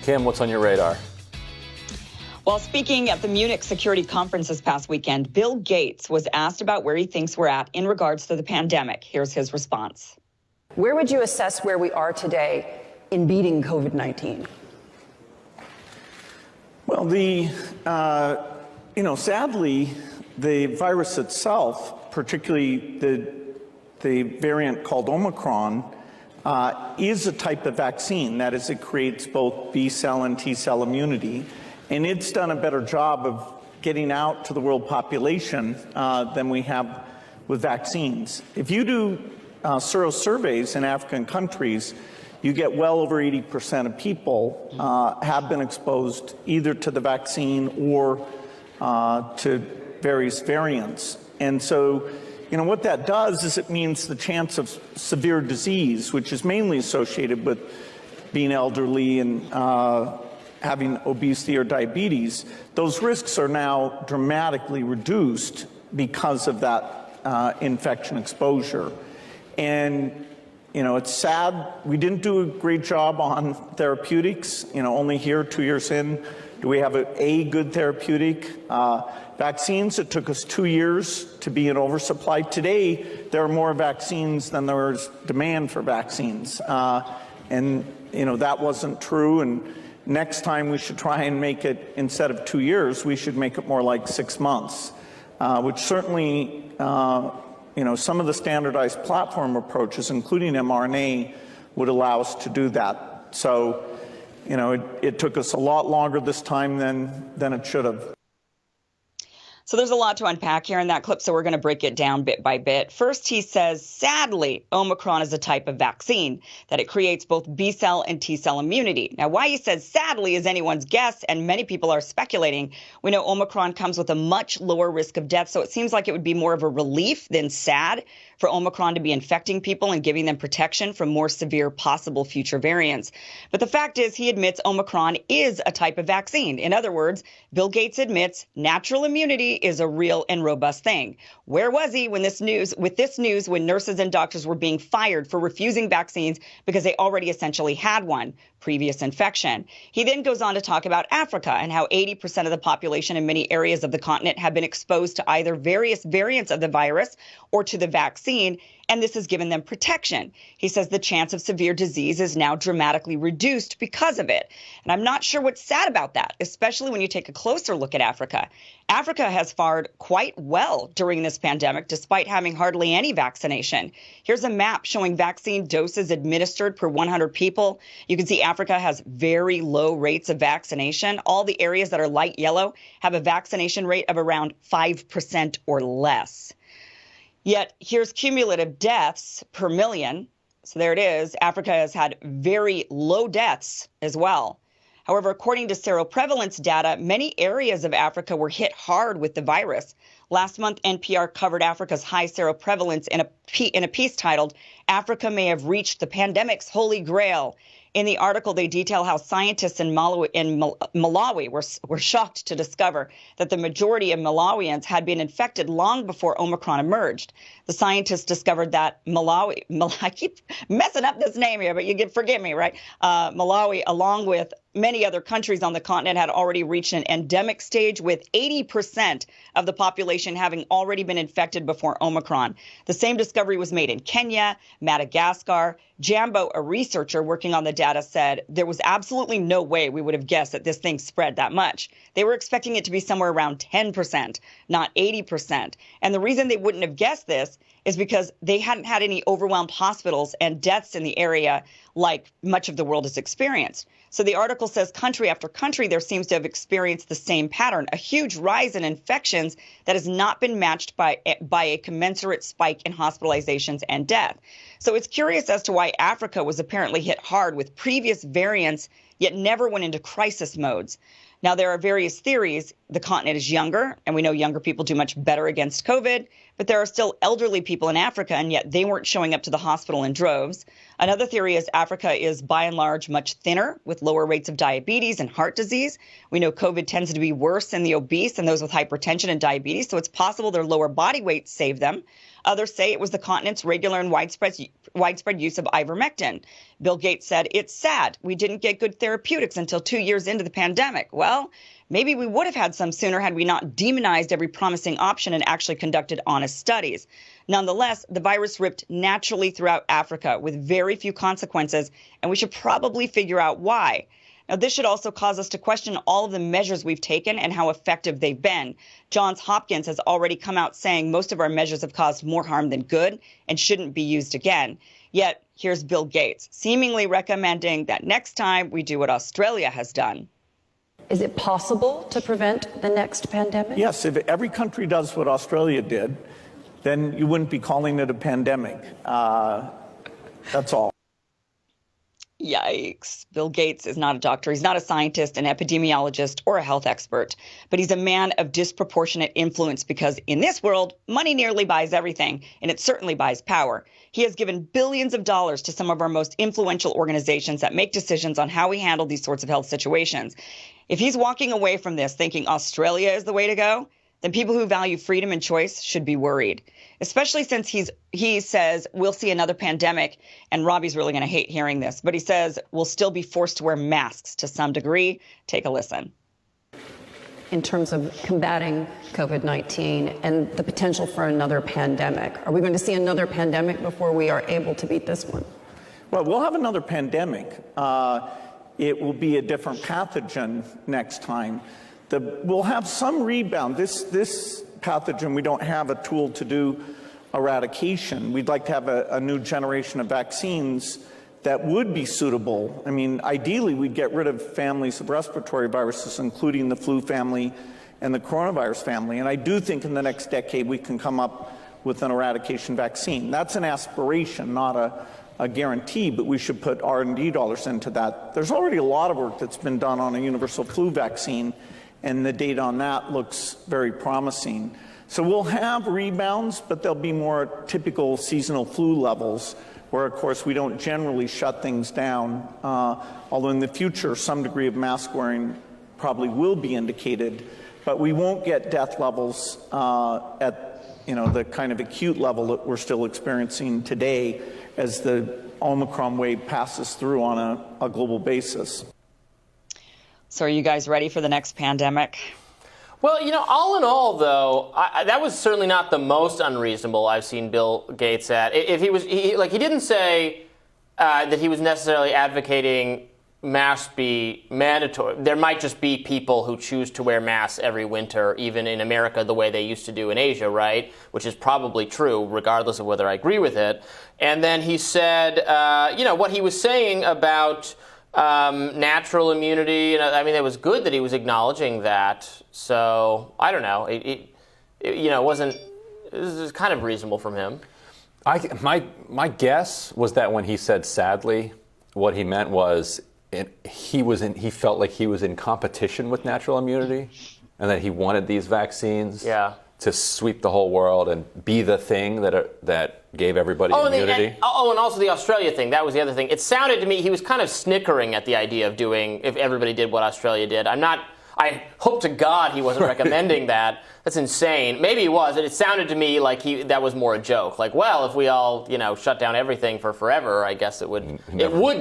Kim, what's on your radar? While speaking at the Munich Security Conference this past weekend, Bill Gates was asked about where he thinks we're at in regards to the pandemic. Here's his response. Where would you assess where we are today in beating COVID-19? Well, sadly, the virus itself, particularly the variant called Omicron, is a type of vaccine. That is, it creates both B-cell and T-cell immunity. And it's done a better job of getting out to the world population than we have with vaccines. If you do sero surveys in African countries, you get well over 80% of people have been exposed either to the vaccine or to various variants. And so, what that does is it means the chance of severe disease, which is mainly associated with being elderly and having obesity or diabetes, those risks are now dramatically reduced because of that infection exposure. And, it's sad. We didn't do a great job on therapeutics. Only here, 2 years in, do we have a good therapeutic. Vaccines, it took us 2 years to be in oversupply. Today, there are more vaccines than there is demand for vaccines. And that wasn't true. And next time we should try and make it, instead of 2 years, we should make it more like 6 months, which certainly, some of the standardized platform approaches, including mRNA, would allow us to do that. So, it took us a lot longer this time than it should have. So there's a lot to unpack here in that clip, so we're going to break it down bit by bit. First, he says, sadly, Omicron is a type of vaccine, that it creates both B-cell and T-cell immunity. Now, why he says sadly is anyone's guess, and many people are speculating. We know Omicron comes with a much lower risk of death, so it seems like it would be more of a relief than sad for Omicron to be infecting people and giving them protection from more severe possible future variants. But the fact is, he admits Omicron is a type of vaccine. In other words, Bill Gates admits natural immunity is a real and robust thing. Where was he when this news when nurses and doctors were being fired for refusing vaccines because they already essentially had one, previous infection? He then goes on to talk about Africa and how 80% of the population in many areas of the continent have been exposed to either various variants of the virus or to the vaccine, and this has given them protection. He says the chance of severe disease is now dramatically reduced because of it. And I'm not sure what's sad about that, especially when you take a closer look at Africa. Africa has fared quite well during this pandemic, despite having hardly any vaccination. Here's a map showing vaccine doses administered per 100 people. You can see Africa has very low rates of vaccination. All the areas that are light yellow have a vaccination rate of around 5% or less. Yet here's cumulative deaths per million. So there it is. Africa has had very low deaths as well. However, according to seroprevalence data, many areas of Africa were hit hard with the virus. Last month, NPR covered Africa's high seroprevalence in a piece titled, "Africa May Have Reached the Pandemic's Holy Grail." In the article, they detail how scientists in Malawi were shocked to discover that the majority of Malawians had been infected long before Omicron emerged. The scientists discovered that Malawi, I keep messing up this name here, but you can forgive me, right? Malawi, along with many other countries on the continent, had already reached an endemic stage, with 80% of the population having already been infected before Omicron. The same discovery was made in Kenya, Madagascar. Jambo, a researcher working on the data, said there was absolutely no way we would have guessed that this thing spread that much. They were expecting it to be somewhere around 10%, not 80%. And the reason they wouldn't have guessed this is because they hadn't had any overwhelmed hospitals and deaths in the area like much of the world has experienced. So the article says country after country there seems to have experienced the same pattern, a huge rise in infections that has not been matched by a commensurate spike in hospitalizations and death. So it's curious as to why Africa was apparently hit hard with previous variants, yet never went into crisis modes. Now, there are various theories. The continent is younger, and we know younger people do much better against COVID, but there are still elderly people in Africa, and yet they weren't showing up to the hospital in droves. Another theory is Africa is, by and large, much thinner, with lower rates of diabetes and heart disease. We know COVID tends to be worse in the obese and those with hypertension and diabetes, so it's possible their lower body weight saved them. Others say it was the continent's regular and widespread widespread use of ivermectin. Bill Gates said, "It's sad we didn't get good therapeutics until 2 years into the pandemic." Well, maybe we would have had some sooner had we not demonized every promising option and actually conducted honest studies. Nonetheless, the virus ripped naturally throughout Africa with very few consequences, and we should probably figure out why. Now, this should also cause us to question all of the measures we've taken and how effective they've been. Johns Hopkins has already come out saying most of our measures have caused more harm than good and shouldn't be used again. Yet, here's Bill Gates, seemingly recommending that next time we do what Australia has done. Is it possible to prevent the next pandemic? Yes, if every country does what Australia did, then you wouldn't be calling it a pandemic. That's all. Yikes. Bill Gates is not a doctor. He's not a scientist, an epidemiologist, or a health expert. But he's a man of disproportionate influence because in this world, money nearly buys everything, and it certainly buys power. He has given billions of dollars to some of our most influential organizations that make decisions on how we handle these sorts of health situations. If he's walking away from this thinking Australia is the way to go, then people who value freedom and choice should be worried, especially since he says we'll see another pandemic, and Robbie's really going to hate hearing this, but he says we'll still be forced to wear masks to some degree. Take a listen. In terms of combating COVID-19 and the potential for another pandemic, are we going to see another pandemic before we are able to beat this one? Well, we'll have another pandemic. It will be a different pathogen next time. We'll have some rebound. This pathogen, we don't have a tool to do eradication. We'd like to have a new generation of vaccines that would be suitable. I mean, ideally, we'd get rid of families of respiratory viruses, including the flu family and the coronavirus family. And I do think in the next decade we can come up with an eradication vaccine. That's an aspiration, not a guarantee, but we should put R&D dollars into that. There's already a lot of work that's been done on a universal flu vaccine, and the data on that looks very promising. So we'll have rebounds, but they'll be more typical seasonal flu levels, where, of course, we don't generally shut things down, although in the future some degree of mask wearing probably will be indicated, but we won't get death levels at the kind of acute level that we're still experiencing today as the Omicron wave passes through on a global basis. So are you guys ready for the next pandemic? Well, all in all, though, that was certainly not the most unreasonable I've seen Bill Gates at. If he didn't say that he was necessarily advocating masks be mandatory. There might just be people who choose to wear masks every winter, even in America, the way they used to do in Asia, right? Which is probably true, regardless of whether I agree with it. And then he said, what he was saying about natural immunity. It was good that he was acknowledging that. So I don't know. It was kind of reasonable from him. My guess was that when he said sadly, what he meant was he felt like he was in competition with natural immunity, and that he wanted these vaccines to sweep the whole world and be the thing that gave everybody immunity. And also the Australia thing. That was the other thing. It sounded to me he was kind of snickering at the idea of doing if everybody did what Australia did. I hope to God he wasn't recommending that. That's insane. Maybe he was. It sounded to me like that was more a joke. Like, well, if we all, shut down everything for forever, I guess it would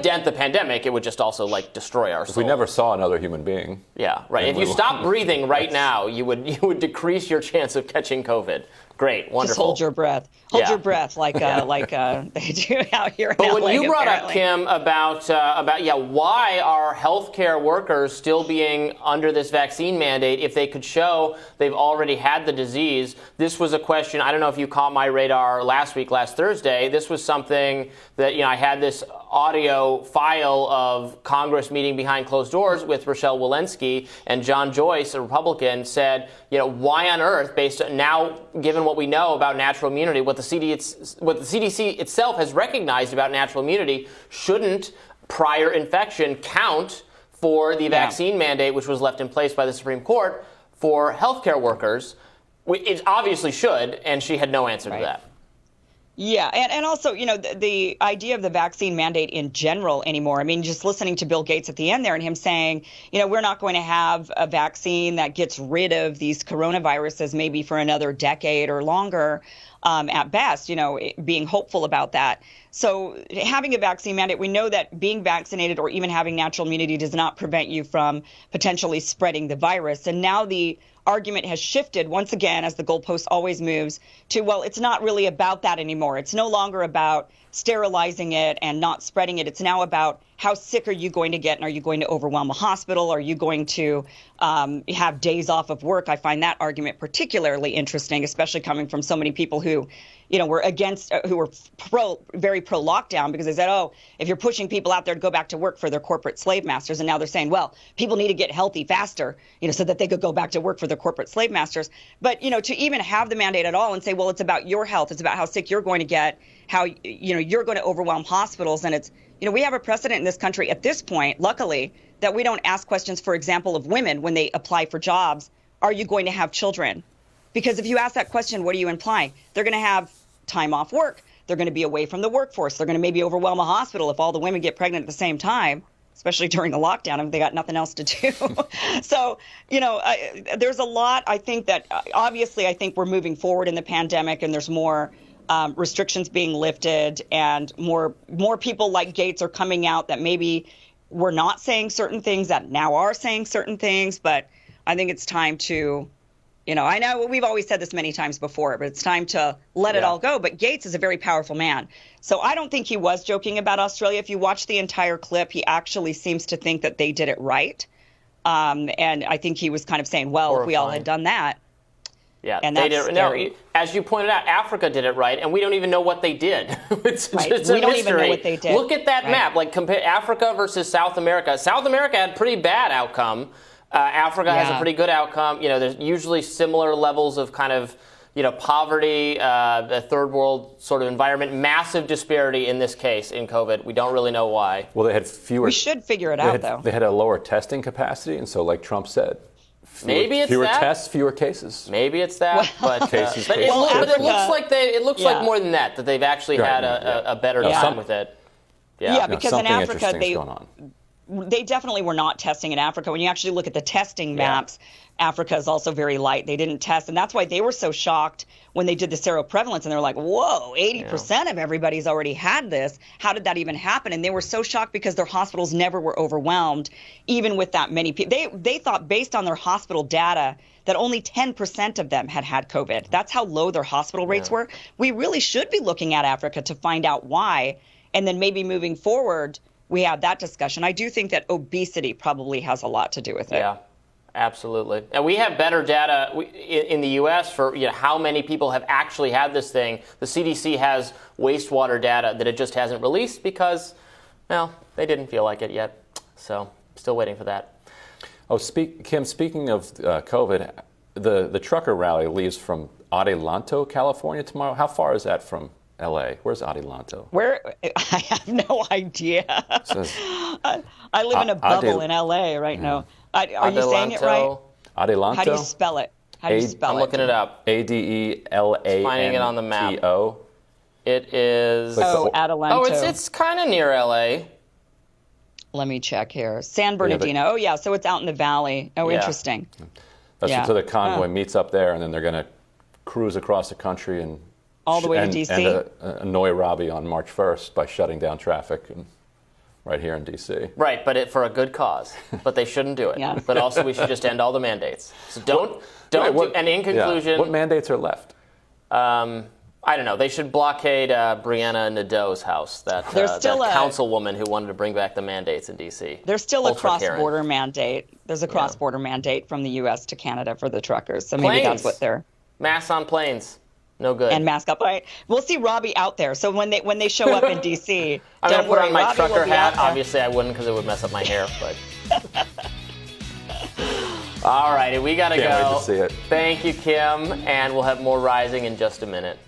dent the pandemic. It would just also destroy our soul. If we never saw another human being. Yeah, right. If you stop breathing right now, you would decrease your chance of catching COVID. Great, wonderful. Just hold your breath. Hold your breath like they do out here. But when you brought up, Kim, about why are healthcare workers still being under this vaccine mandate if they could show they've already had the disease? This was a question. I don't know if you caught my radar last Thursday. This was something that I had this audio file of Congress meeting behind closed doors with Rochelle Walensky, and John Joyce, a Republican, said, why on earth, based on now, given what we know about natural immunity, what the CDC itself has recognized about natural immunity, shouldn't prior infection count for the vaccine mandate, which was left in place by the Supreme Court for healthcare workers? It obviously should, and she had no answer to that. Yeah, and also, the idea of the vaccine mandate in general anymore. I mean, just listening to Bill Gates at the end there and him saying, we're not going to have a vaccine that gets rid of these coronaviruses maybe for another decade or longer. at best, being hopeful about that. So having a vaccine mandate, we know that being vaccinated or even having natural immunity does not prevent you from potentially spreading the virus. And now the argument has shifted once again, as the goalpost always moves, to, well, it's not really about that anymore. It's no longer about sterilizing it and not spreading it. It's now about how sick are you going to get, and are you going to overwhelm a hospital? Are you going to have days off of work? I find that argument particularly interesting, especially coming from so many people who, were against, who were very pro lockdown, because they said, oh, if you're pushing people out there to go back to work for their corporate slave masters, and now they're saying, well, people need to get healthy faster, so that they could go back to work for their corporate slave masters. But, to even have the mandate at all and say, well, it's about your health, it's about how sick you're going to get, how, you're going to overwhelm hospitals. And it's, we have a precedent in this country at this point, luckily, that we don't ask questions, for example, of women when they apply for jobs. Are you going to have children? Because if you ask that question, what are you implying? They're going to have time off work. They're going to be away from the workforce. They're going to maybe overwhelm a hospital if all the women get pregnant at the same time, especially during the lockdown if they got nothing else to do. So, there's a lot. I think that obviously I think we're moving forward in the pandemic, and there's more restrictions being lifted, and more people like Gates are coming out that maybe were not saying certain things that now are saying certain things. But I think it's time to, I know we've always said this many times before, but it's time to let it all go. But Gates is a very powerful man. So I don't think he was joking about Australia. If you watch the entire clip, he actually seems to think that they did it right. And I think he was kind of saying, well, if we all had done that. Yeah, and they that's did. scary. No, as you pointed out, Africa did it right, and we don't even know what they did. It's Right. just a We don't mystery. even know what they did. Look at that Right. map. Like, compare Africa versus South America. South America had pretty bad outcome. Africa has a pretty good outcome. There's usually similar levels of kind of, poverty, the third world sort of environment. Massive disparity in this case in COVID. We don't really know why. Well, they had fewer. We should figure it out, though. They had a lower testing capacity, and so, like Trump said, Maybe it's fewer that. tests, fewer cases. Maybe it's that, but Cases, it looks like it looks like more than that they've actually had a better time with it. Yeah, because in something Africa interesting's going on. they definitely were not testing in Africa. When you actually look at the testing maps, Africa is also very light. They didn't test, and that's why they were so shocked when they did the seroprevalence, and they were like, whoa, 80% of everybody's already had this. How did that even happen? And they were so shocked because their hospitals never were overwhelmed, even with that many people. They thought, based on their hospital data, that only 10% of them had COVID. That's how low their hospital rates were. We really should be looking at Africa to find out why, and then maybe moving forward, we have that discussion. I do think that obesity probably has a lot to do with it. Yeah, absolutely. And we have better data in the U.S. for how many people have actually had this thing. The CDC has wastewater data that it just hasn't released because, well, they didn't feel like it yet. So still waiting for that. Oh, Kim, speaking of COVID, the trucker rally leaves from Adelanto, California tomorrow. How far is that from L.A.? Where's Adelanto? Where? I have no idea. I live in a bubble in L.A. right now. Are you saying it right? Adelanto? How do you spell it? I'm looking it up. Adelanto. Finding it on the map. It is. Adelanto. Oh, it's kind of near L.A. Let me check here. San Bernardino. So it's out in the valley. Oh, interesting. So the convoy meets up there, and then they're going to cruise across the country and all the way to D.C. and annoy Robbie on March 1st by shutting down traffic right here in D.C. Right, but for a good cause. But they shouldn't do it. But also, we should just end all the mandates. So don't. And in conclusion, what mandates are left? I don't know. They should blockade Brianna Nadeau's house, that councilwoman who wanted to bring back the mandates in D.C. There's still a cross-border mandate. There's a cross-border mandate from the U.S. to Canada for the truckers. So maybe that's what they're... Masks on planes. No good. And mask up. All right. We'll see Robbie out there. So when they show up in D.C., I'm going to put on my Robbie trucker hat. Obviously, I wouldn't because it would mess up my hair. But all righty, we got to go. Can't wait to see it. Thank you, Kim. And we'll have more Rising in just a minute.